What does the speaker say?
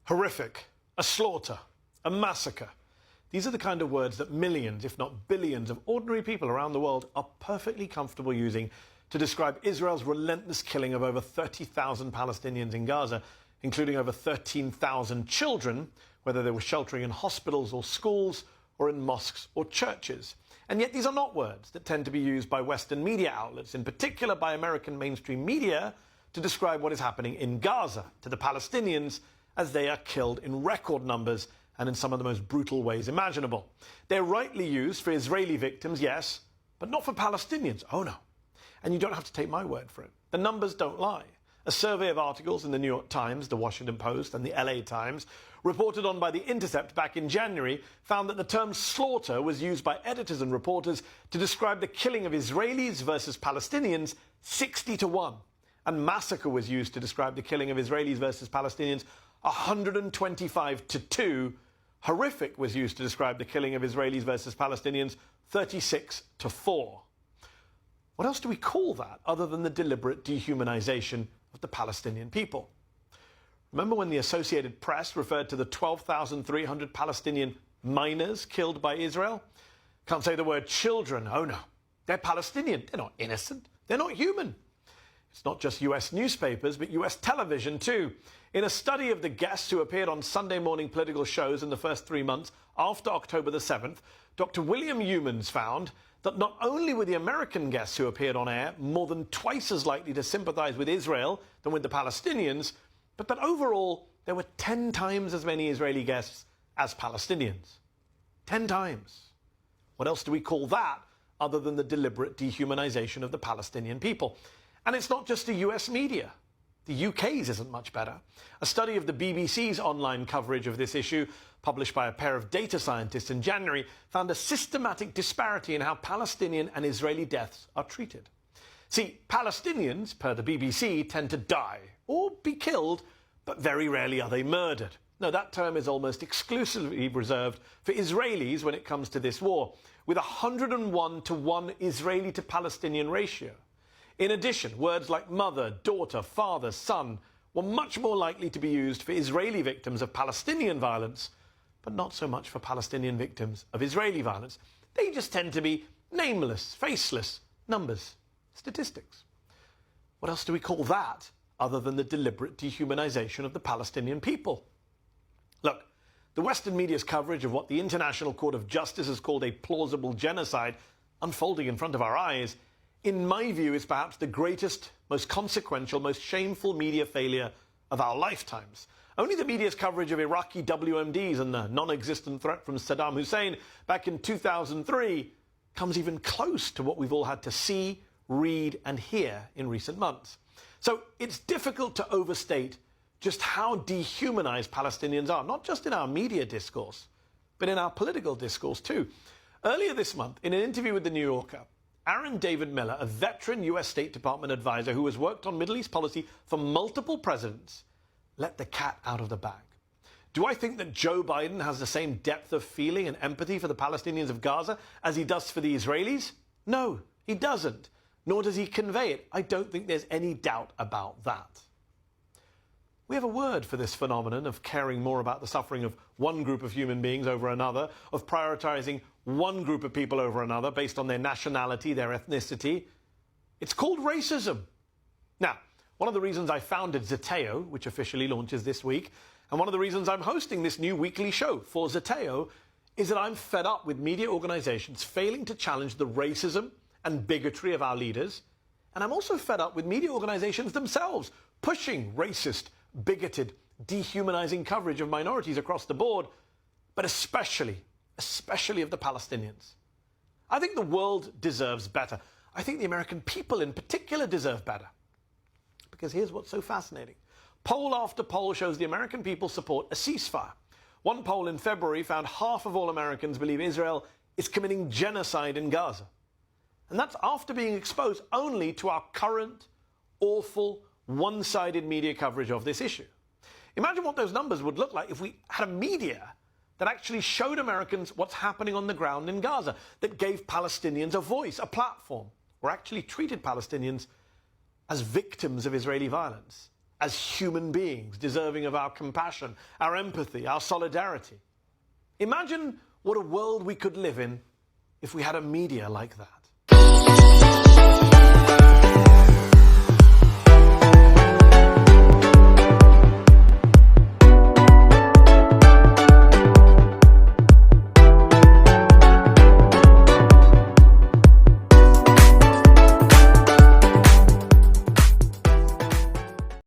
Horrific, a slaughter, a massacre. These are the kind of words that millions, if not billions, of ordinary people around the world are perfectly comfortable using to describe Israel's relentless killing of over 30,000 Palestinians in Gaza, including over 13,000 children, whether they were sheltering in hospitals or schools or in mosques or churches. And yet these are not words that tend to be used by Western media outlets, in particular by American mainstream media, to describe what is happening in Gaza to the Palestinians as they are killed in record numbers and in some of the most brutal ways imaginable. They're rightly used for Israeli victims, yes, but not for Palestinians. Oh, no. And you don't have to take my word for it. The numbers don't lie. A survey of articles in the New York Times, the Washington Post, and the LA Times, reported on by The Intercept back in January, found that the term slaughter was used by editors and reporters to describe the killing of Israelis versus Palestinians 60-1. And massacre was used to describe the killing of Israelis versus Palestinians 125-2. Horrific was used to describe the killing of Israelis versus Palestinians 36-4. What else do we call that other than the deliberate dehumanization of the Palestinian people? Remember when the Associated Press referred to the 12,300 Palestinian minors killed by Israel? Can't say the word children. Oh, no. They're Palestinian. They're not innocent. They're not human. It's not just US newspapers, but US television, too. In a study of the guests who appeared on Sunday morning political shows in the first 3 months after October the 7th, Dr. William Youmans found that not only were the American guests who appeared on air more than twice as likely to sympathize with Israel than with the Palestinians, but that overall there were 10 times as many Israeli guests as Palestinians. 10 times. What else do we call that other than the deliberate dehumanization of the Palestinian people? And it's not just the US media. The UK's isn't much better. A study of the BBC's online coverage of this issue, published by a pair of data scientists in January, found a systematic disparity in how Palestinian and Israeli deaths are treated. See, Palestinians, per the BBC, tend to die or be killed, but very rarely are they murdered. No, that term is almost exclusively reserved for Israelis when it comes to this war, with a 101-to-1 Israeli to Palestinian ratio. In addition, words like mother, daughter, father, son were much more likely to be used for Israeli victims of Palestinian violence, but not so much for Palestinian victims of Israeli violence. They just tend to be nameless, faceless numbers, statistics. What else do we call that other than the deliberate dehumanization of the Palestinian people? Look, the Western media's coverage of what the International Court of Justice has called a plausible genocide unfolding in front of our eyes, in my view, is perhaps the greatest, most consequential, most shameful media failure of our lifetimes. Only the media's coverage of Iraqi WMDs and the non-existent threat from Saddam Hussein back in 2003 comes even close to what we've all had to see, read and hear in recent months. So it's difficult to overstate just how dehumanized Palestinians are, not just in our media discourse, but in our political discourse too. Earlier this month, in an interview with The New Yorker, Aaron David Miller, a veteran US State Department advisor who has worked on Middle East policy for multiple presidents, let the cat out of the bag. Do I think that Joe Biden has the same depth of feeling and empathy for the Palestinians of Gaza as he does for the Israelis? No, he doesn't. Nor does he convey it. I don't think there's any doubt about that. We have a word for this phenomenon of caring more about the suffering of one group of human beings over another, of prioritizing one group of people over another based on their nationality, their ethnicity. It's called racism. Now, one of the reasons I founded Zeteo, which officially launches this week, and one of the reasons I'm hosting this new weekly show for Zeteo, is that I'm fed up with media organizations failing to challenge the racism and bigotry of our leaders. And I'm also fed up with media organizations themselves pushing racist, bigoted, dehumanizing coverage of minorities across the board, but especially of the Palestinians. I think the world deserves better. I think the American people in particular deserve better. Because here's what's so fascinating. Poll after poll shows the American people support a ceasefire. One poll in February found half of all Americans believe Israel is committing genocide in Gaza. And that's after being exposed only to our current, awful, one-sided media coverage of this issue. Imagine what those numbers would look like if we had a media that actually showed Americans what's happening on the ground in Gaza, that gave Palestinians a voice, a platform, or actually treated Palestinians as victims of Israeli violence, as human beings, deserving of our compassion, our empathy, our solidarity. Imagine what a world we could live in if we had a media like that.